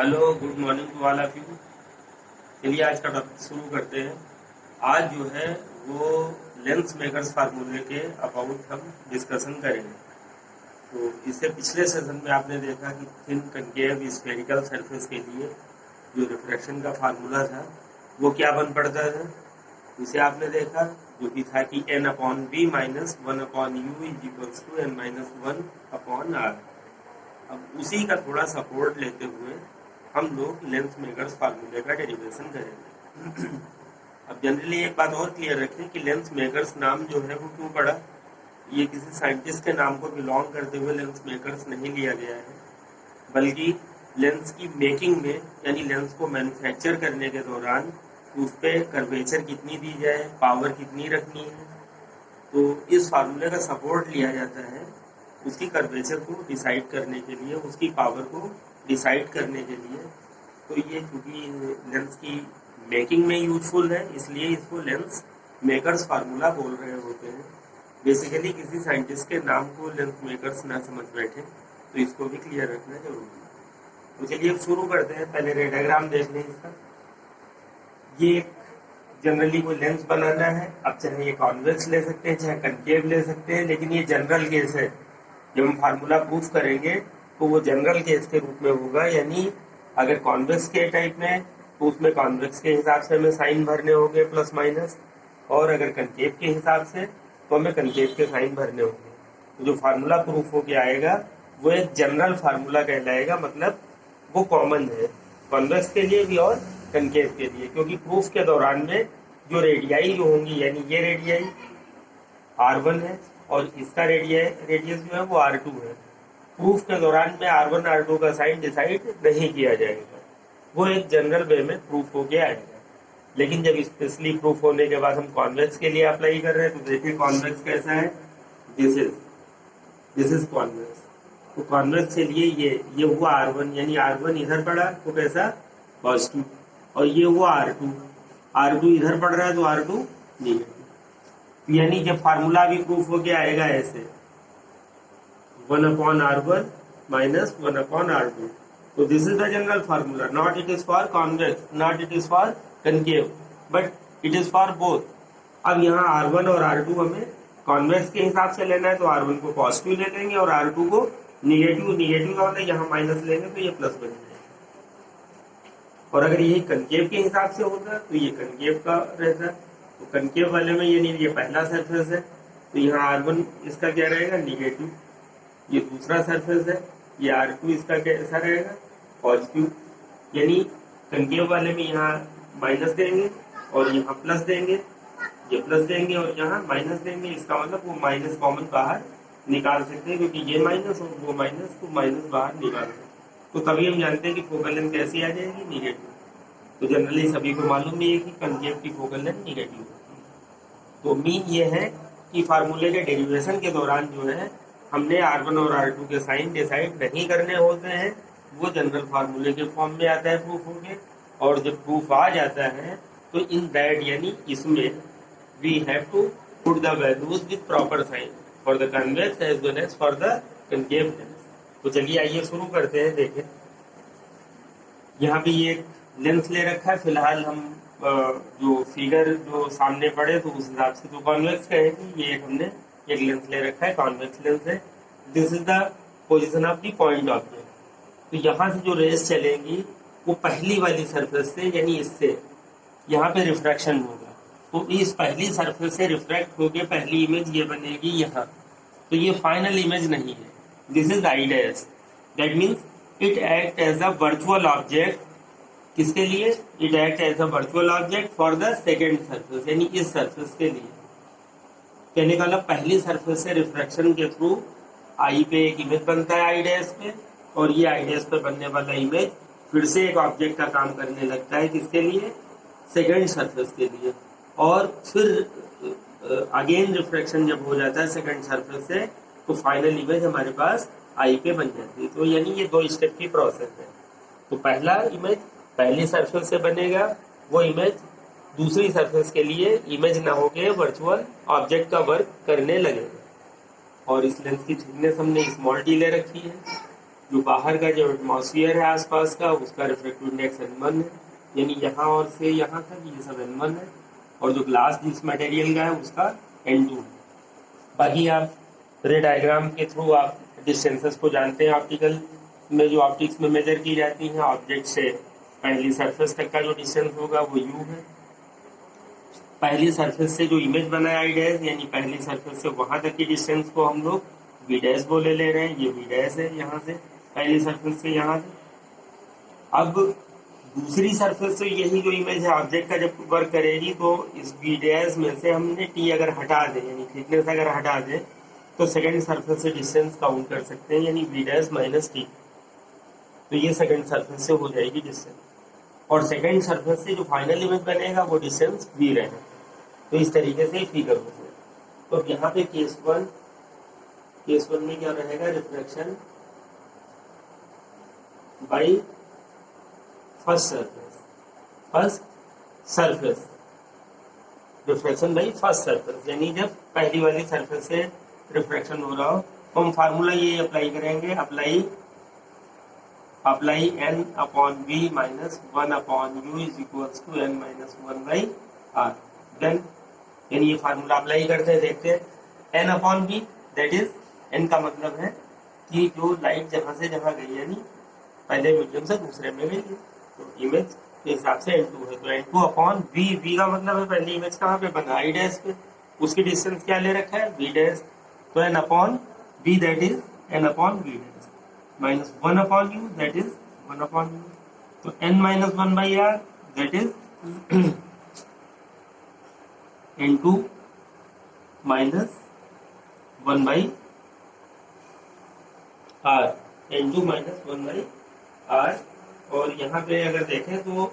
Hello, good morning to all of you. चलिए आज का टॉपिक शुरू करते हैं। आज जो है वो लेंस मेकर्स फार्मूले के अबाउट हम डिस्कशन करेंगे। तो इससे पिछले सेशन में आपने देखा कि थिन कनकेव स्फेरिकल सरफेस के लिए जो रिफ्रैक्शन का फार्मूला था वो क्या बन पड़ता था, उसे आपने देखा, जो कि था कि n upon B minus 1/u is equals to n minus 1/r। अब उसी का थोड़ा सपोर्ट लेते हुए हम लोग लेंस मेकर्स फार्मूले का डेरिवेशन करेंगे। अब जनरली एक बात और क्लियर रखें कि लेंस मेकर्स नाम जो है वो क्यों पड़ा। ये किसी साइंटिस्ट के नाम को बिलोंग करते हुए लेंस मेकर्स नहीं लिया गया है, बल्कि लेंस की मेकिंग में यानी लेंस को मैन्युफैक्चर करने के दौरान उस पर कर्वेचर कितनी दी जाए, पावर कितनी रखनी है, तो इस फार्मूले का सपोर्ट लिया जाता है उसकी कर्वेचर को डिसाइड करने के लिए, उसकी पावर को डिसाइड करने के लिए। तो ये चूंकि लेंस की मेकिंग में यूजफुल है, इसलिए इसको लेंस मेकर्स फार्मूला बोल रहे होते हैं। बेसिकली किसी साइंटिस्ट के नाम को लेंस मेकर्स ना समझ बैठे, तो इसको भी क्लियर रखना जरूरी है। तो चलिए शुरू करते हैं। पहले रे डायग्राम देख लें इसका। ये जनरली कोई लेंस बनाना है, अब चाहे ये कॉन्वेक्स ले सकते हैं चाहे कनकेव ले सकते हैं, लेकिन ये जनरल केस है। जब हम फार्मूला प्रूफ करेंगे तो वो जनरल केस के रूप में होगा, यानी अगर कॉन्वेक्स के टाइप में तो उसमें कॉन्वेक्स के हिसाब से हमें साइन भरने होंगे प्लस माइनस, और अगर कनकेव के हिसाब से तो हमें कनकेव के साइन भरने होंगे। तो जो फार्मूला प्रूफ होके आएगा वो एक जनरल फार्मूला कहलाएगा, मतलब वो कॉमन है कॉन्वेक्स के लिए भी और कनकेव के लिए, क्योंकि प्रूफ के दौरान में जो रेडियाई जो होंगी, यानी ये रेडियाई R1 है और इसका रेडियस जो है वो R2 है। प्रूफ के दौरान में R1 R2 का साइन डिसाइड नहीं किया जाएगा, वो एक जनरल वे में प्रूफ हो गया आएगा। लेकिन जब स्पेशली प्रूफ होने के बाद हम कॉन्वेक्स के लिए अप्लाई कर रहे हैं, तो देखिए कॉन्वेक्स कैसा है, दिस इज कॉन्वेक्स। तो कॉन्वेक्स के लिए ये हुआ R1, यानी R1 इधर पड़ा तो कैसा पॉजिटिव, और ये हुआ R2 इधर पड़ रहा है तो R2 नेगेटिव। यानी जब फार्मूला भी प्रूफ हो गया आएगा ऐसे 1/R1 माइनस 1/R2। तो this is the general formula, not it is for convex, not it is for concave, but it is for both. अब यहाँ R1 और R2 हमें कॉन्वेक्स के हिसाब से लेना है, तो R1 को पॉजिटिव ले लेंगे और R2 को निगेटिव का मतलब यहाँ माइनस लेंगे तो ये प्लस बन जाएगा। और अगर यही कनकेव के हिसाब से होता तो ये कनकेव का रहता। तो कनकेव वाले में ये पहला सरफेस है, तो यहाँ R1 इसका क्या रहेगा निगेटिव, ये दूसरा सरफेस है, ये R2 इसका कैसा रहेगा पॉजिटिव। यानी कनकेव वाले में यहाँ माइनस देंगे और यहाँ प्लस देंगे, ये प्लस देंगे और यहाँ माइनस देंगे। इसका मतलब वो माइनस कॉमन बाहर निकाल सकते हैं, क्योंकि ये माइनस और वो माइनस, तो माइनस बाहर निकाल सकते हैं। तो तभी हम जानते हैं कि फोकल लेंथ कैसी आ जाएगी, निगेटिव। तो जनरली सभी को मालूम भी है कि कनकेव की फोकल लेंथ निगेटिव होती है। तो मीन ये है कि फार्मूले के डेरिवेशन के दौरान जो है हमने R1 और R2 के साइन डिसाइड नहीं करने होते हैं, वो जनरल फार्मूले के फॉर्म में आता है प्रूफ होके। और जब प्रूफ आ जाता है तो इन दैट यानी इसमें we have to put the values with proper sign for the convex as well as for the concave lens. तो चलिए आइए शुरू करते हैं। देखें यहाँ भी एक लेंस ले रखा है, फिलहाल हम जो फिगर जो सामने पड़े तो उस हिसाब से तो कॉन्वेक्स कहेंगे। ये हमने एक लेंस ले रखा है, कॉन्वेक्स लेंस है। This is the position of the point object. तो यहाँ से जो रेस चलेंगी वो पहली वाली सरफेस से, यानी इससे यहाँ पे रिफ्रैक्शन होगा, तो इस पहली सरफेस से रिफ्रैक्ट होकर पहली इमेज ये बनेगी यहाँ। तो ये फाइनल इमेज नहीं है, this is I dash. That means it act as a virtual object. किसके लिए? It act as a virtual object for the second surface, यानी इस सरफेस के लिए। कहने का मतलब पहली सरफेस से रिफ्रैक्शन के थ्रू आई पे एक इमेज बनता है आई डैश पे, और ये आई डैश पे बनने वाला इमेज फिर से एक ऑब्जेक्ट का काम करने लगता है। किसके लिए? सेकेंड सरफेस के लिए। और फिर अगेन रिफ्रैक्शन जब हो जाता है सेकेंड सरफेस से, तो फाइनल इमेज हमारे पास आई पे बन जाती है। तो यानी ये 2 स्टेप की प्रोसेस है। तो पहला इमेज पहली सरफेस से बनेगा, वो इमेज दूसरी सरफेस के लिए इमेज ना होके वर्चुअल ऑब्जेक्ट का वर्क करने लगेगा। और इस लेंस की थिकनेस हमने स्मॉल टी ले रखी है, जो बाहर का जो एटमॉस्फेयर है आसपास का उसका रिफ्रैक्टिव इंडेक्स n1 है, यानी यहाँ और से यहाँ तक ये सब n1 है, और जो ग्लास जिस मटेरियल का है उसका n2 है। बाकी आप रे डायग्राम के थ्रू आप डिस्टेंसेस को जानते हैं। ऑप्टिकल में जो ऑप्टिक्स में मेजर की जाती हैं, ऑब्जेक्ट से पहली सरफेस तक का जो डिस्टेंस होगा वो u है। पहली सरफेस से जो इमेज बना है आई डैश, यानी पहली सरफेस से वहां तक की डिस्टेंस को हम लोग v डैश बोले ले रहे हैं। ये v डैश है यहाँ से, पहली सरफेस से यहाँ से। अब दूसरी सरफेस से यही जो इमेज है ऑब्जेक्ट का जब वर्क करेगी तो इस v डैश में से हमने t अगर हटा दें, यानी थिकनेस अगर हटा दें, तो सेकंड सरफेस से डिस्टेंस काउंट कर सकते हैं, यानी v डैश माइनस t। तो ये सेकंड सरफेस से हो जाएगी डिस्टेंस, और सेकंड सरफेस से जो फाइनल इमेज बनेगा वो डिस्टेंस v रहेगा। तो इस तरीके से फिगर हो जाएगा। तो यहाँ पे केस वन में क्या रहेगा, reflection by first surface, reflection by first surface, यानी जब पहली वाली सरफेस से रिफ्लेक्शन हो रहा हो तो हम फार्मूला ये अप्लाई करेंगे, apply n upon v minus 1 upon u is equals to n minus 1 by r। Then यानी ये फार्मूला अप्लाई करते हैं, देखते हैं n upon v, that is n का मतलब है कि जो लाइट जहां से जहां गई, यानी पहले मीडियम से दूसरे में गई, तो इमेज के हिसाब से n2 है। तो n2 अपॉन v का मतलब है पहली इमेज कहाँ पे बना, आई डैश पे, उसकी डिस्टेंस क्या ले रखा है, v डैश। तो n upon v that is n upon v dash minus 1 upon u that is 1 upon u। तो n minus 1 by r that is n2 minus 1 by r, n2 minus 1 by r। और यहाँ पे अगर देखें तो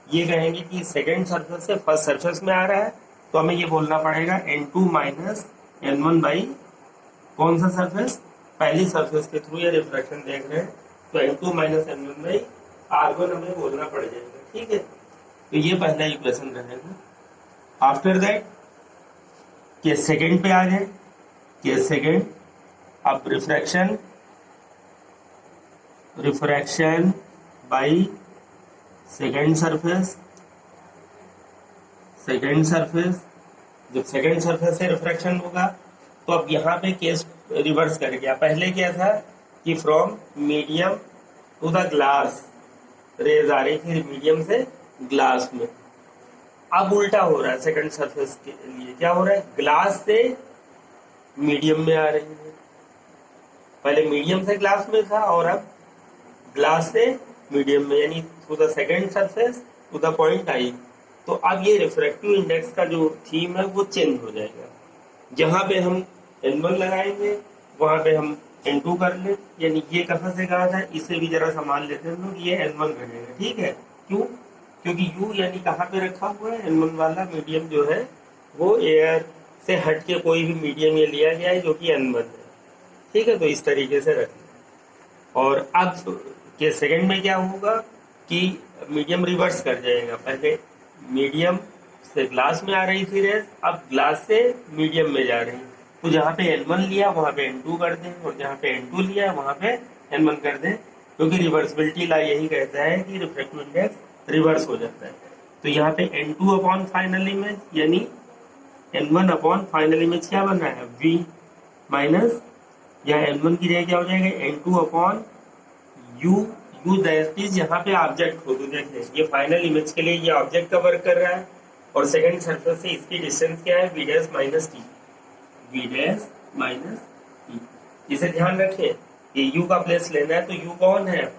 ये कहेंगे कि सेकेंड सरफेस से फर्स्ट सरफेस में आ रहा है, तो हमें ये बोलना पड़ेगा n2 माइनस n1 बाई कौन सा सरफेस, पहली सरफेस के थ्रू ये रिफ्रैक्शन देख रहे हैं, तो n2 minus n1 by r1 हमें बोलना पड़ जाएगा, ठीक है। तो ये पहला इक्वेशन रहेगा। आफ्टर दैट केस सेकेंड पे आ जाए, केस सेकेंड, अब रिफ्रैक्शन बाई सेकेंड सरफेस, जब सेकेंड सरफेस से रिफ्रैक्शन होगा तो अब यहाँ पे केस रिवर्स कर गया। पहले क्या था कि from medium to the glass rays आ रही थी, मीडियम से ग्लास में। अब उल्टा हो रहा है, सेकेंड सरफेस के लिए क्या हो रहा है, ग्लास से मीडियम में आ रही है। पहले मीडियम से ग्लास में था और अब ग्लास से मीडियम में, यानी to the second surface to the point I. तो अब ये रिफ्रैक्टिव इंडेक्स का जो थीम है वो चेंज हो जाएगा। जहां पे हम n1 लगाएंगे वहां पे हम n2 कर ले, यानी ये कहां से कहा था, इसे भी जरा संभाल लेते हैं लोग, ये n1 रहेगा, ठीक है। क्यों, क्योंकि u यानी कहाँ पे रखा हुआ है, n1 वाला मीडियम जो है वो एयर से हट के कोई भी मीडियम ये लिया गया है जो कि n1 है, ठीक है। तो इस तरीके से रखना। और अब के सेकंड में क्या होगा कि मीडियम रिवर्स कर जाएगा, पहले मीडियम से ग्लास में आ रही थी रेस, अब ग्लास से मीडियम में जा रही। तो जहाँ पे n1 लिया वहां पे n2 कर दें, और जहाँ पे n2 लिया वहां पे n1 कर दें, क्योंकि रिवर्सिबिलिटी ला यही कहता है कि रिफ्रैक्टिव इंडेक्स रिवर्स हो जाता है। तो यहाँ पे n2 अपॉन फाइनल इमेज, यानी n1 अपॉन फाइनल इमेज क्या बन रहा है, v माइनस, यहाँ n1 की जगह क्या हो जाएगा, n2 upon u that is यहाँ पे ऑब्जेक्ट हो। तो देखिए ये फाइनल इमेज के लिए ये ऑब्जेक्ट का वर्क कर रहा है, और सेकंड सरफेस से इसकी डिस्टेंस क्या है, v dash minus T, v dash minus T. इसे ध्यान रखिए, ये u का प्लेस लेना है, तो u कौन है,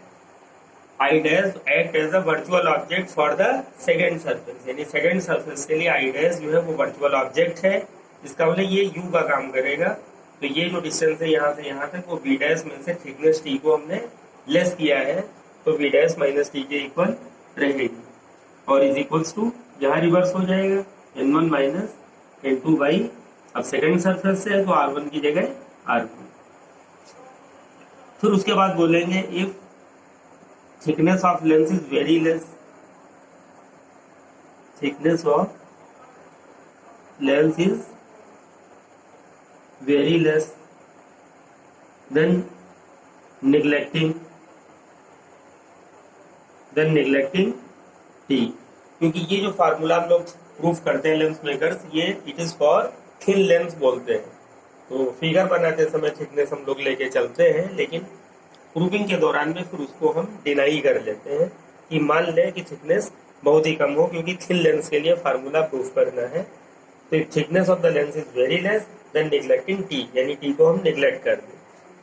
I dash act as a virtual object for the second surface, यानी सेकंड सरफेस के लिए आई डैश जो है वो वर्चुअल ऑब्जेक्ट है। इसका मतलब ये u का काम करेगा। तो ये जो डिस्टेंस है यहाँ से यहाँ तक वो v डैश में से थिकनेस t को हमने लेस किया है, तो v डैश माइनस टी के इक्वल रहेगी, और इज इक्वल्स टू यहाँ रिवर्स हो जाएगा n1 माइनस n2 बाई, अब सेकंड सरफेस से है तो r1 की जगह r2। फिर उसके बाद बोलेंगे if thickness of lens is very less, thickness of lens is very less, then neglecting then neglecting T, क्योंकि ये जो फार्मूला हम लोग प्रूफ करते हैं लेंस मेकर्स, ये it is for thin lens बोलते हैं। तो फिगर बनाते समय थिकनेस हम लोग लेके चलते हैं, लेकिन प्रूविंग के दौरान में फिर उसको हम डिनाई कर लेते हैं कि मान लें कि थिकनेस बहुत ही कम हो, क्योंकि थिन लेंस के लिए फार्मूला प्रूफ करना है। तो if thickness of the lens is very less then neglecting T, यानी टी को हम नेग्लेक्ट कर दें।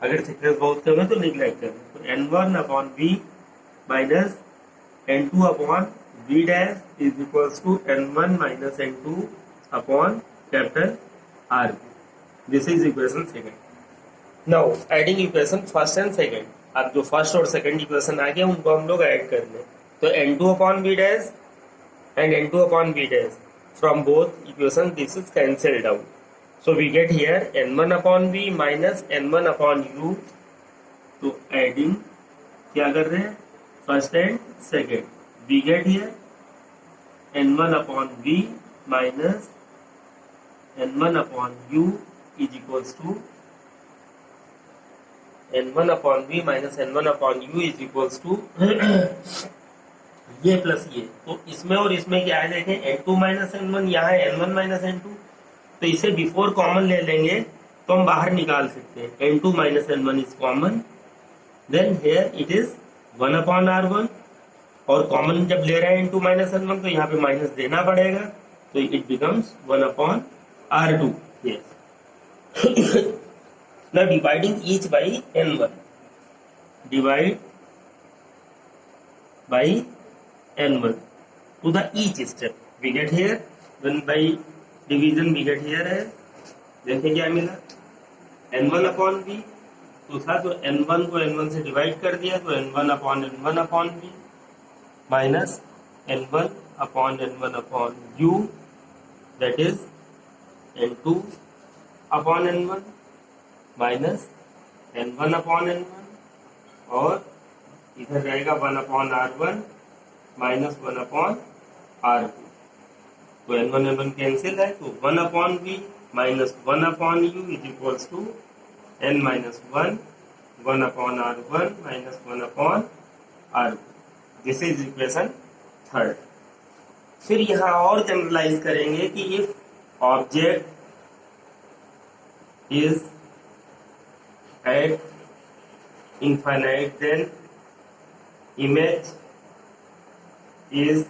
अगर थिकनेस बहुत कम है तो नेग्लेक्ट कर दें। तो n1 upon v minus n2 upon v dash is equals to n1 minus n2 upon capital R। This is equation second. Now adding equation first and second. अब जो फर्स्ट और सेकंड इक्वेशन आ गया उनको हम लोग ऐड कर लें। तो n2 upon v dash and n2 upon v dash from both equation this is cancelled out. So we get here n1 upon v minus n1 upon u. तो adding क्या कर रहे हैं, first and second. we get here n1 upon v minus n1 upon u is equals to n1 upon v minus n1 upon u is equals to ये plus ये। तो इसमें और इसमें क्या है देखें, n2 माइनस n1, यहाँ है n1 माइनस n2। तो इसे बिफोर कॉमन ले लेंगे तो हम बाहर निकाल सकते हैं। n2 minus n1 is common, then here it is 1 upon r1, और कॉमन जब ले रहे हैं n2 माइनस n1 तो यहाँ पे माइनस देना पड़ेगा, तो it becomes 1 upon r2। Yes, now dividing each by n1, divide by n1 to the each step we get here, then by division we get here है। देखिए क्या मिला, n1 अपॉन v तो था, तो n1 को n1 से divide कर दिया तो n1 upon v minus n1 upon u that is n2 upon n1 minus n1 upon n1, और इधर रहेगा 1 upon r1 minus 1 upon r2। तो n1 कैंसिल है, तो 1 upon v minus 1 upon u is equals to n minus 1 1 upon r1 minus 1 upon r2। This is equation third. फिर यहाँ और generalize करेंगे कि if object is at infinite then image is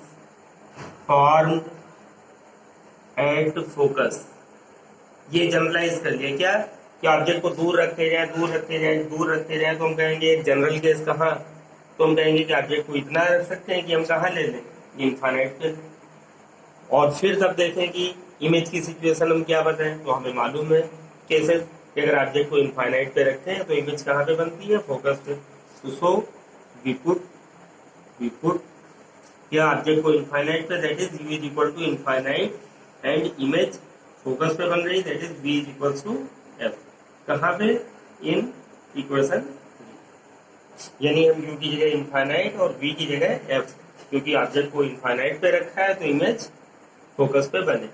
formed at focus. ये generalize कर लिया क्या कि ऑब्जेक्ट को दूर रखते जाए तो हम कहेंगे एक जनरल केस कहाँ, तो हम कहेंगे कि ऑब्जेक्ट को इतना रख सकते हैं कि हम कहाँ ले लें, इनफाइनाइट पे। और फिर तब देखें कि इमेज की सिचुएशन हम क्या बताएं, तो हमें मालूम है कैसे कि अगर ऑब्जेक्ट को इनफाइनाइट पे रखते हैं तो इमेज कहाँ पे बनती है, फोकस पे। तो सो वी पुट क्या ऑब्जेक्ट को इनफाइनाइट पे, that is u is equal to infinite and image focus पे बन रही, that is v is equal to f। कहाँ पे, इन इक्वेशन, यानी हम u की जगह इनफाइनाइट और v की जगह f, क्योंकि ऑब्जेक्ट को इनफाइनाइट पे रखा है तो इमेज फोकस पे बने।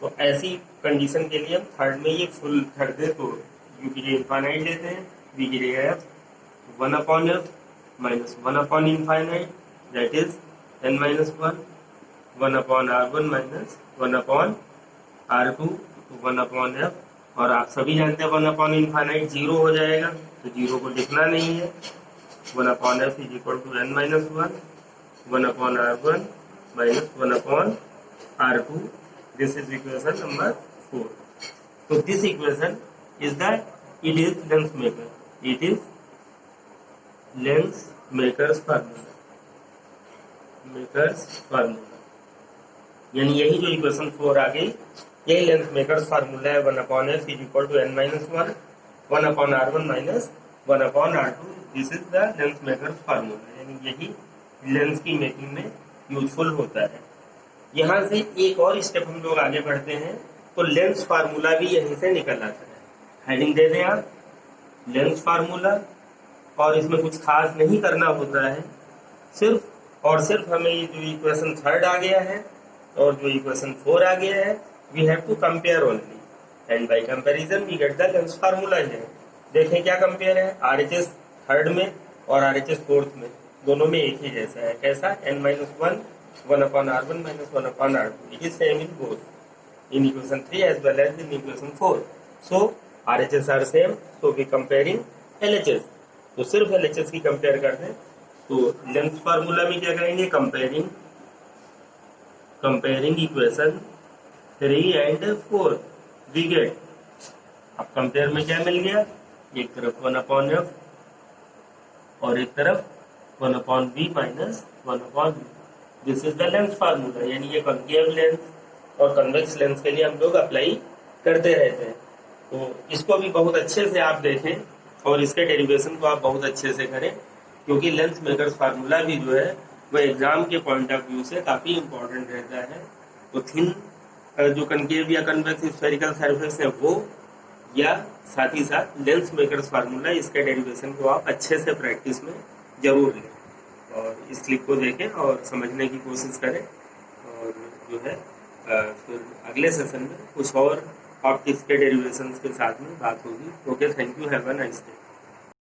तो ऐसी कंडीशन के लिए हम थर्ड में ये फुल कर दे तो u की जगह इनफाइनाइट लेते हैं, v की जगह f, 1 upon f minus 1 upon infinite that is n minus 1 upon r1 minus 1 upon r2, 1 upon f, और आप सभी जानते हैं 1 अपॉन इनफाइनाइट 0 हो जाएगा, तो 0 को लिखना नहीं है। 1 upon f is equal to n minus 1 upon r1 minus 1 upon r2। This is equation number 4। तो this equation is that it is lens maker, it is lens makers formula, यानी यही जो इक्वेशन 4 आ गई यही लेंस मेकर्स फार्मूला है। 1 upon f is equal to n minus 1 upon r1 minus 1 upon r2। This is the lens makers formula, यानी यही lens की making में यूजफुल होता है। यहाँ से एक और स्टेप हम लोग आगे बढ़ते हैं, तो लेंस फार्मूला भी यहीं से निकल आता है। हेडिंग दे दें आप, लेंस फार्मूला, और इसमें कुछ खास नहीं करना होता है, सिर्फ और सिर्फ हमें ये जो इक्वेशन थर्ड आ गया है और जो इक्वेशन 4 आ गया है, we have to compare only, and by comparison we get the lens formula है। देखें क्या कंपेयर है, RHS थर्ड में और RHS फोर्थ में, दोनों में एक ही जैसा है। कैसा? n minus one, one upon R one minus one upon R two. It is same in both, in equation 3 as well as in equation 4। So RHS are same, so we comparing LHS। तो सिर्फ LHS की compare करते हैं तो length formula में क्या करेंगे? Comparing equation 3 and 4 we get. अब कंपेयर में क्या मिल गया? एक तरफ 1 अपॉन एफ और एक तरफ 1 upon B minus 1 upon B. This is the length formula. यानी ये कॉन्केव लेंस और कन्वेक्स लेंस के लिए हम लोग अप्लाई करते रहते हैं। तो इसको भी बहुत अच्छे से आप देखें और इसके डेरिवेशन को आप बहुत अच्छे से करें, क्योंकि लेंथ मेकर्स फार्मूला भी जो है वो एग्जाम के पॉइंट ऑफ व्यू से काफ़ी इंपॉर्टेंट रहता है। तो थिन जो कनकेव या कन्वेक्स स्फेरिकल सरफेस है वो, या साथ ही साथ लेंस मेकर्स फार्मूला, इसके डेरिवेशन को आप अच्छे से प्रैक्टिस में जरूर लें और इस क्लिप को देखें और समझने की कोशिश करें। और जो है फिर अगले सेशन में कुछ और ऑप्टिक्स के डेरिवेशंस के साथ में बात होगी। Okay, thank you, have a nice day.